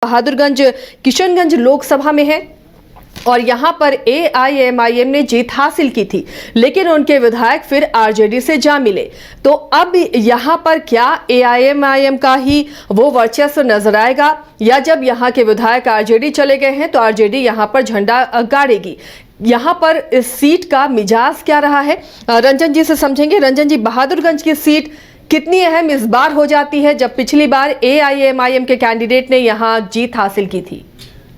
बहादुरगंज किशनगंज लोकसभा में है और यहां पर एआईएमआईएम ने जीत हासिल की थी, लेकिन उनके विधायक फिर आरजेडी से जा मिले। तो अब यहां पर क्या एआईएमआईएम का ही वो वर्चस्व नजर आएगा, या जब यहां के विधायक आरजेडी चले गए हैं तो आरजेडी यहां पर झंडा गाड़ेगी? यहां पर इस सीट का मिजाज क्या रहा है, रंजन जी से समझेंगे। रंजन जी, बहादुरगंज की सीट कितनी अहम इस बार हो जाती है जब पिछली बार एआईएमआईएम के कैंडिडेट ने यहां जीत हासिल की थी?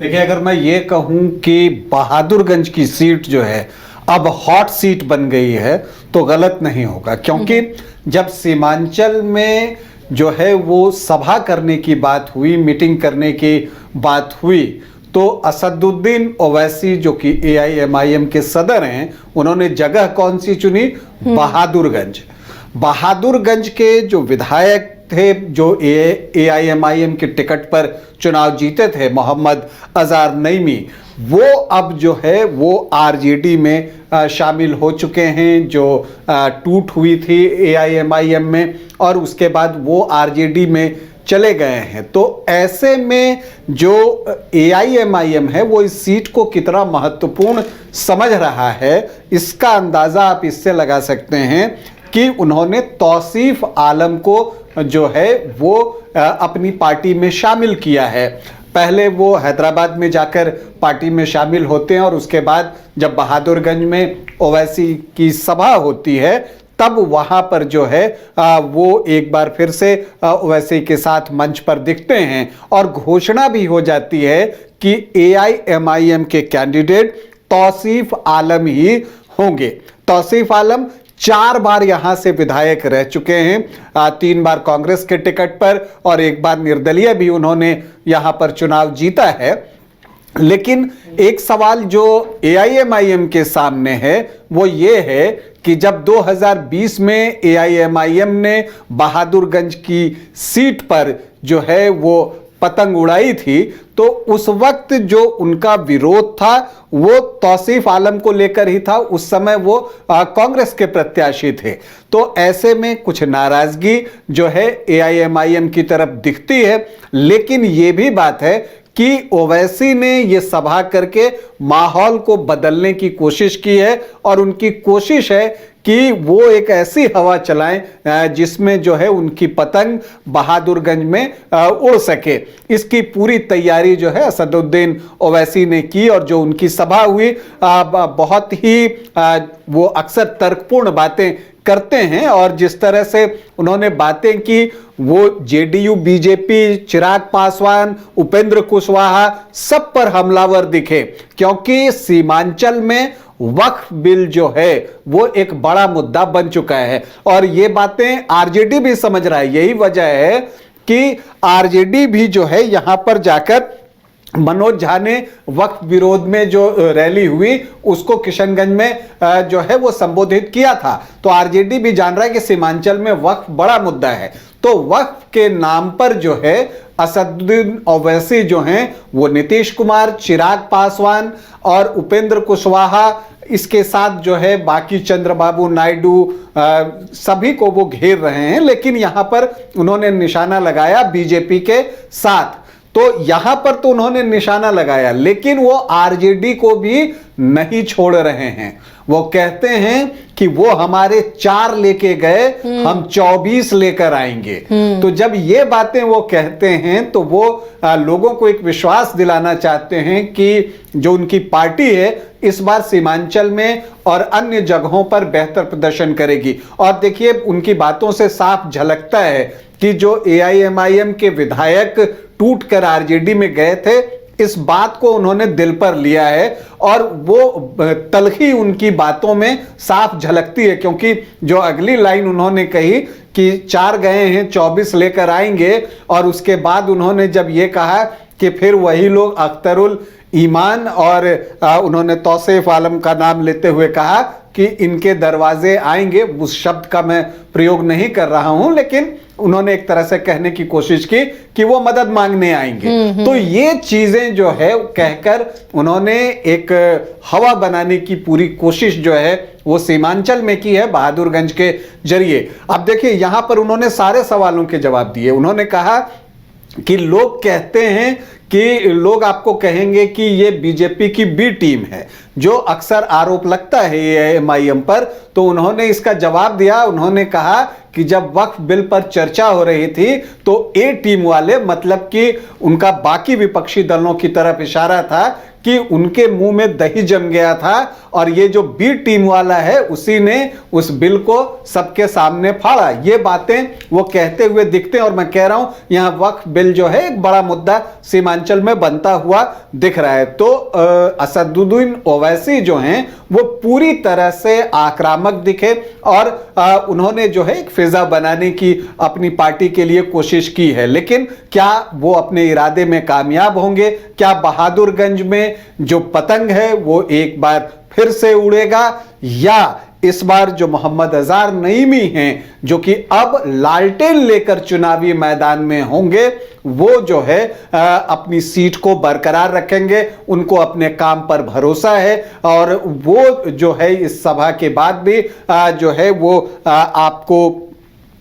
देखिए, अगर मैं ये कहूं कि बहादुरगंज की सीट जो है अब हॉट सीट बन गई है तो गलत नहीं होगा, क्योंकि जब सीमांचल में जो है वो सभा करने की बात हुई, मीटिंग करने की बात हुई, तो असदुद्दीन ओवैसी जो कि एआईएमआईएम के सदर हैं, उन्होंने जगह कौन सी चुनी? बहादुरगंज। बहादुरगंज के जो विधायक थे, जो एआईएमआईएम के टिकट पर चुनाव जीते थे, मोहम्मद अजार नईमी, वो अब जो है वो आरजेडी में शामिल हो चुके हैं, जो टूट हुई थी एआईएमआईएम में, और उसके बाद वो आरजेडी में चले गए हैं। तो ऐसे में जो एआईएमआईएम है वो इस सीट को कितना महत्वपूर्ण समझ रहा है, इसका अंदाजा आप इससे लगा सकते हैं कि उन्होंने तौसीफ आलम को जो है वो अपनी पार्टी में शामिल किया है। पहले वो हैदराबाद में जाकर पार्टी में शामिल होते हैं और उसके बाद जब बहादुरगंज में ओवैसी की सभा होती है तब वहां पर जो है वो एक बार फिर से ओवैसी के साथ मंच पर दिखते हैं और घोषणा भी हो जाती है कि एआईएमआईएम के कैंडिडेट तौसीफ आलम ही होंगे। तौसीफ आलम 4 बार यहां से विधायक रह चुके हैं, 3 बार कांग्रेस के टिकट पर और 1 बार निर्दलीय भी उन्होंने यहां पर चुनाव जीता है। लेकिन एक सवाल जो एआईएमआईएम के सामने है वो ये है कि जब 2020 में एआईएमआईएम ने बहादुरगंज की सीट पर जो है वो पतंग उड़ाई थी, तो उस वक्त जो उनका विरोध था वो तौसीफ आलम को लेकर ही था। उस समय वो कांग्रेस के प्रत्याशी थे। तो ऐसे में कुछ नाराजगी जो है एआईएमआईएम की तरफ दिखती है। लेकिन ये भी बात है कि ओवैसी ने ये सभा करके माहौल को बदलने की कोशिश की है और उनकी कोशिश है कि वो एक ऐसी हवा चलाएं जिसमें जो है उनकी पतंग बहादुरगंज में उड़ सके। इसकी पूरी तैयारी जो है असदुद्दीन ओवैसी ने की और जो उनकी सभा हुई, बहुत ही वो अक्सर तर्कपूर्ण बातें करते हैं और जिस तरह से उन्होंने बातें की, वो जेडीयू, बीजेपी, चिराग पासवान, उपेंद्र कुशवाहा सब पर हमलावर दिखे, क्योंकि सीमांचल में वक्फ बिल जो है वो एक बड़ा मुद्दा बन चुका है और ये बातें आरजेडी भी समझ रहा है। यही वजह है कि आरजेडी भी जो है यहां पर जाकर मनोज झा ने वक्फ विरोध में जो रैली हुई उसको किशनगंज में जो है वो संबोधित किया था। तो आरजेडी भी जान रहा है कि सीमांचल में वक्फ बड़ा मुद्दा है। तो वक्फ के नाम पर जो है असदुद्दीन ओवैसी जो हैं वो नीतीश कुमार, चिराग पासवान और उपेंद्र कुशवाहा, इसके साथ जो है बाकी चंद्रबाबू नायडू, सभी को वो घेर रहे हैं। लेकिन यहां पर उन्होंने निशाना लगाया बीजेपी के साथ। तो यहां पर तो उन्होंने निशाना लगाया, लेकिन वो आरजेडी को भी नहीं छोड़ रहे हैं। वो कहते हैं कि वो हमारे 4 लेके गए, हम 24 लेकर आएंगे। तो जब ये बातें वो कहते हैं तो वो लोगों को एक विश्वास दिलाना चाहते हैं कि जो उनकी पार्टी है इस बार सीमांचल में और अन्य जगहों पर बेहतर प्रदर्शन करेगी। और देखिए, उनकी बातों से साफ झलकता है कि जो एआईएमआईएम के विधायक टूट कर आरजेडी में गए थे, इस बात को उन्होंने दिल पर लिया है और वो तलखी उनकी बातों में साफ झलकती है। क्योंकि जो अगली लाइन उन्होंने कही कि 4 गए हैं 24 लेकर आएंगे, और उसके बाद उन्होंने जब ये कहा कि फिर वही लोग अख्तरुल ईमान, और उन्होंने तौसीफ आलम का नाम लेते हुए कहा कि इनके दरवाजे आएंगे। उस शब्द का मैं प्रयोग नहीं कर रहा हूं, लेकिन उन्होंने एक तरह से कहने की कोशिश की कि वो मदद मांगने आएंगे। तो ये चीजें जो है कहकर उन्होंने एक हवा बनाने की पूरी कोशिश जो है वो सीमांचल में की है बहादुरगंज के जरिए। अब देखिए, यहां पर उन्होंने सारे सवालों के जवाब दिए। उन्होंने कहा कि लोग कहते हैं कि लोग आपको कहेंगे कि ये बीजेपी की बी टीम है, जो अक्सर आरोप लगता है एआईएमआईएम पर। तो उन्होंने इसका जवाब दिया। उन्होंने कहा कि जब वक्फ बिल पर चर्चा हो रही थी तो ए टीम वाले, मतलब कि उनका बाकी विपक्षी दलों की तरफ इशारा था कि उनके मुंह में दही जम गया था, और ये जो बी टीम वाला है उसी ने उस बिल को सबके सामने फाड़ा। ये बातें वो कहते हुए दिखते हैं। और मैं कह रहा हूं यहां वक्फ बिल जो है एक बड़ा मुद्दा सीमांचल में बनता हुआ दिख रहा है। तो असदुद्दीन ओवैसी जो हैं वो पूरी तरह से आक्रामक दिखे, और उन्होंने जो है एक फिजा बनाने की अपनी पार्टी के लिए कोशिश की है। लेकिन क्या वो अपने इरादे में कामयाब होंगे? क्या बहादुरगंज में जो पतंग है वो एक बार फिर से उड़ेगा, या इस बार जो मोहम्मद अजहर नईमी हैं जो कि अब लालटेन लेकर चुनावी मैदान में होंगे, वो जो है अपनी सीट को बरकरार रखेंगे? उनको अपने काम पर भरोसा है, और वो जो है इस सभा के बाद भी जो है वो आपको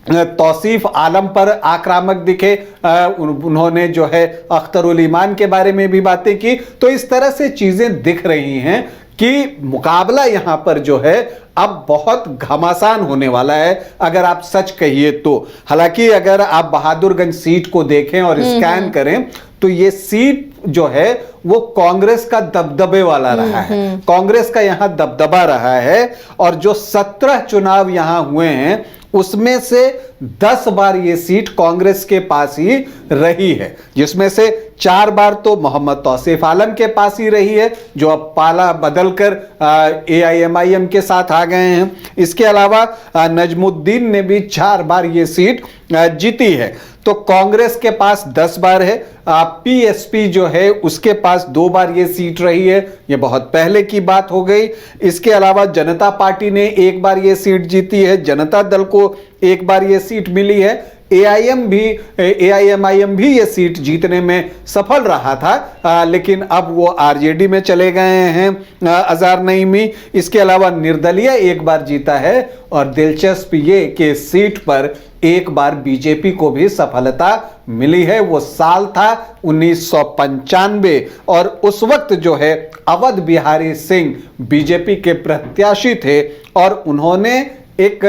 तौसीफ आलम पर आक्रामक दिखे। उन्होंने जो है अख्तरुल ईमान के बारे में भी बातें की। तो इस तरह से चीजें दिख रही हैं कि मुकाबला यहां पर जो है अब बहुत घमासान होने वाला है, अगर आप सच कहिए तो। हालांकि अगर आप बहादुरगंज सीट को देखें और स्कैन करें तो ये सीट जो है वो कांग्रेस का दबदबे वाला रहा है, कांग्रेस का यहां दबदबा रहा है। और जो 17 चुनाव यहां हुए हैं उसमें से 10 बार ये सीट कांग्रेस के पास ही रही है, जिसमें से 4 बार तो मोहम्मद तौसीफ आलम के पास ही रही है, जो अब पाला बदलकर एआईएमआईएम के साथ आ गए हैं। इसके अलावा नजमुद्दीन ने भी 4 बार ये सीट जीती है। तो कांग्रेस के पास 10 बार है, पीएसपी जो है उसके पास 2 बार ये सीट रही है, ये बहुत पहले की बात हो गई। इसके अलावा जनता पार्टी ने 1 बार ये सीट जीती है, जनता दल को 1 बार ये सीट मिली है। एआईएमआईएम भी ये सीट जीतने में सफल रहा था, लेकिन अब वो आरजेडी में चले गए हैं अजहर नईमी। इसके अलावा निर्दलीय 1 बार जीता है, और दिलचस्प ये कि सीट पर 1 बार बीजेपी को भी सफलता मिली है। वो साल था 1995, और उस वक्त जो है अवध बिहारी सिंह बीजेपी के प्रत्याशी थे, और उन्होंने एक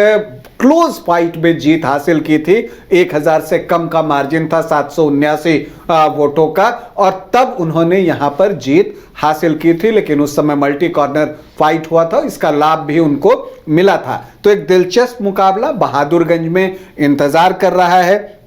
क्लोज फाइट में जीत हासिल की थी। 1000 से कम का मार्जिन था, 779 वोटों का, और तब उन्होंने यहां पर जीत हासिल की थी। लेकिन उस समय मल्टी कॉर्नर फाइट हुआ था, इसका लाभ भी उनको मिला था। तो एक दिलचस्प मुकाबला बहादुरगंज में इंतजार कर रहा है।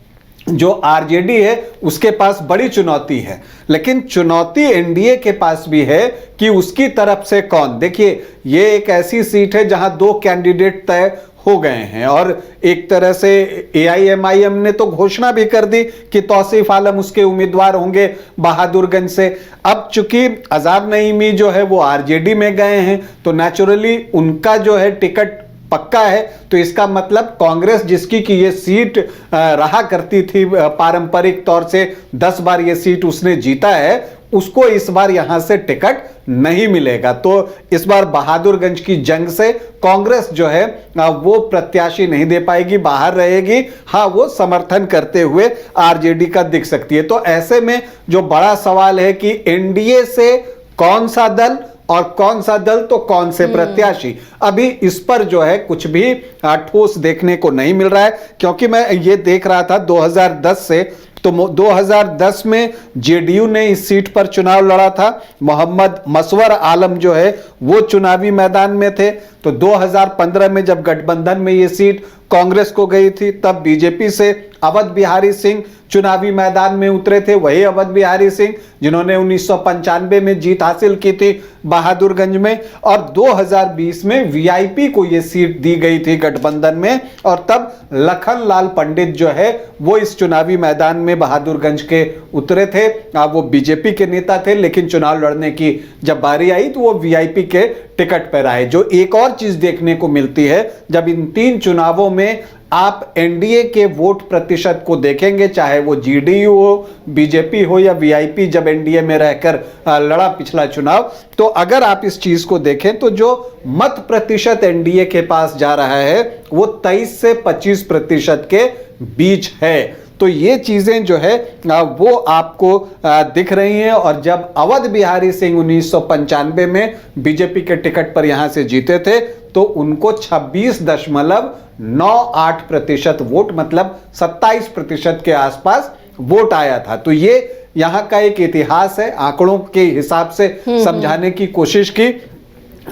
जो आरजेडी है उसके पास बड़ी चुनौती है, लेकिन चुनौती एनडीए के पास भी है कि उसकी तरफ से कौन। देखिए, ये एक ऐसी सीट है जहां 2 कैंडिडेट तय हो गए हैं, और एक तरह से एआईएमआईएम ने तो घोषणा भी कर दी कि तौसीफ आलम उसके उम्मीदवार होंगे बहादुरगंज से। अब चूंकि अजहर नईमी जो है वो आरजेडी में गए हैं, तो नेचुरली उनका जो है टिकट पक्का है। तो इसका मतलब कांग्रेस, जिसकी कि ये सीट रहा करती थी पारंपरिक तौर से, 10 बार ये सीट उसने जीता है, उसको इस बार यहां से टिकट नहीं मिलेगा। तो इस बार बहादुरगंज की जंग से कांग्रेस जो है वो प्रत्याशी नहीं दे पाएगी, बाहर रहेगी। हाँ, वो समर्थन करते हुए आरजेडी का दिख सकती है। तो ऐसे में जो बड़ा सवाल है कि एनडीए से कौन सा दल और कौन सा दल तो कौन से प्रत्याशी, अभी इस पर जो है कुछ भी ठोस देखने को नहीं मिल रहा है। क्योंकि मैं ये देख रहा था 2010 से, तो 2010 में जेडीयू ने इस सीट पर चुनाव लड़ा था, मोहम्मद मसवर आलम जो है वो चुनावी मैदान में थे। तो 2015 में जब गठबंधन में ये सीट कांग्रेस को गई थी, तब बीजेपी से अवध बिहारी सिंह चुनावी मैदान में उतरे थे। वही अवध बिहारी सिंह जिन्होंने 1995 में जीत हासिल की थी बहादुरगंज में, और 2020 में वीआईपी को यह सीट दी गई थी गठबंधन में, और तब लखन लाल पंडित जो है वो इस चुनावी मैदान में बहादुरगंज के उतरे थे। वो बीजेपी के नेता थे, लेकिन चुनाव लड़ने की जब बारी आई तो वो वीआईपी के टिकट पर आए। जो एक और चीज देखने को मिलती है, जब इन 3 चुनावों में आप एनडीए के वोट प्रतिशत को देखेंगे, चाहे वो जीडीयू हो, बीजेपी हो या वीआईपी जब एनडीए में रहकर लड़ा पिछला चुनाव, तो अगर आप इस चीज को देखें तो जो मत प्रतिशत एनडीए के पास जा रहा है वो 23 से 25% के बीच है। तो ये चीजें जो है वो आपको दिख रही हैं। और जब अवध बिहारी सिंह 1995 में बीजेपी के टिकट पर यहां से जीते थे तो उनको 26.98% वोट, मतलब 27% के आसपास वोट आया था। तो ये यहाँ का एक इतिहास है, आंकड़ों के हिसाब से समझाने की कोशिश की।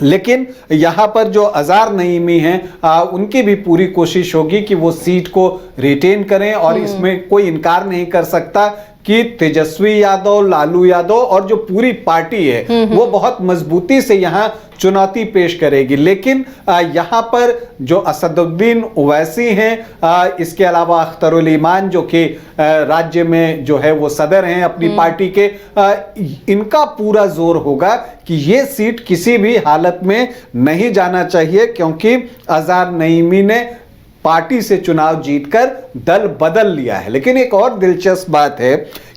लेकिन यहाँ पर जो अजार नईमी हैं उनकी भी पूरी कोशिश होगी कि वो सीट को रिटेन करें। और इसमें कोई इनकार नहीं कर सकता कि तेजस्वी यादव, लालू यादव और जो पूरी पार्टी है वो बहुत मजबूती से यहाँ चुनौती पेश करेगी। लेकिन यहाँ पर जो असदुद्दीन ओवैसी हैं, इसके अलावा अख्तरुल ईमान जो कि राज्य में जो है वो सदर हैं अपनी पार्टी के, इनका पूरा जोर होगा कि ये सीट किसी भी हालत में नहीं जाना चाहिए, क्योंकि अजार नईमी ने पार्टी से चुनाव जीतकर दल बदल लिया है। लेकिन एक और दिलचस्प बात है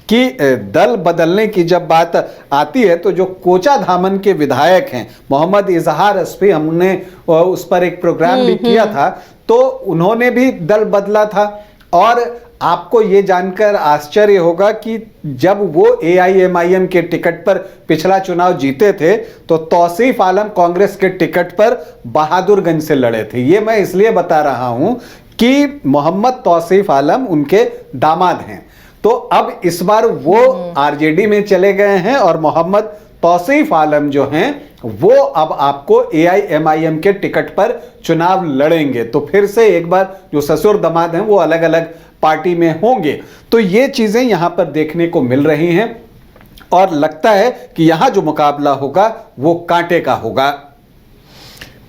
कि दल बदलने की जब बात आती है तो जो कोचाधामन के विधायक हैं मोहम्मद इजहार अस्फी, हमने उस पर एक प्रोग्राम भी किया था, तो उन्होंने भी दल बदला था। और आपको ये जानकर आश्चर्य होगा कि जब वो AIMIM के टिकट पर पिछला चुनाव जीते थे तो तौसीफ आलम कांग्रेस के टिकट पर बहादुरगंज से लड़े थे। ये मैं इसलिए बता रहा हूं कि मोहम्मद तौसीफ आलम उनके दामाद हैं। तो अब इस बार वो RJD में चले गए हैं और मोहम्मद तौसीफ आलम जो हैं वो अब आपको AIMIM के टिकट पर चुनाव लड़ेंगे। तो फिर से एक बार जो ससुर दामाद हैं वो अलग अलग पार्टी में होंगे। तो ये चीजें यहां पर देखने को मिल रही हैं और लगता है कि यहां जो मुकाबला होगा वो कांटे का होगा।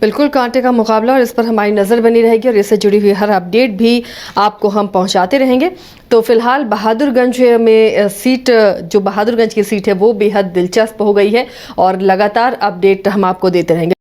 बिल्कुल कांटे का मुकाबला, और इस पर हमारी नज़र बनी रहेगी और इससे जुड़ी हुई हर अपडेट भी आपको हम पहुंचाते रहेंगे। तो फिलहाल बहादुरगंज में सीट, जो बहादुरगंज की सीट है वो बेहद दिलचस्प हो गई है और लगातार अपडेट हम आपको देते रहेंगे।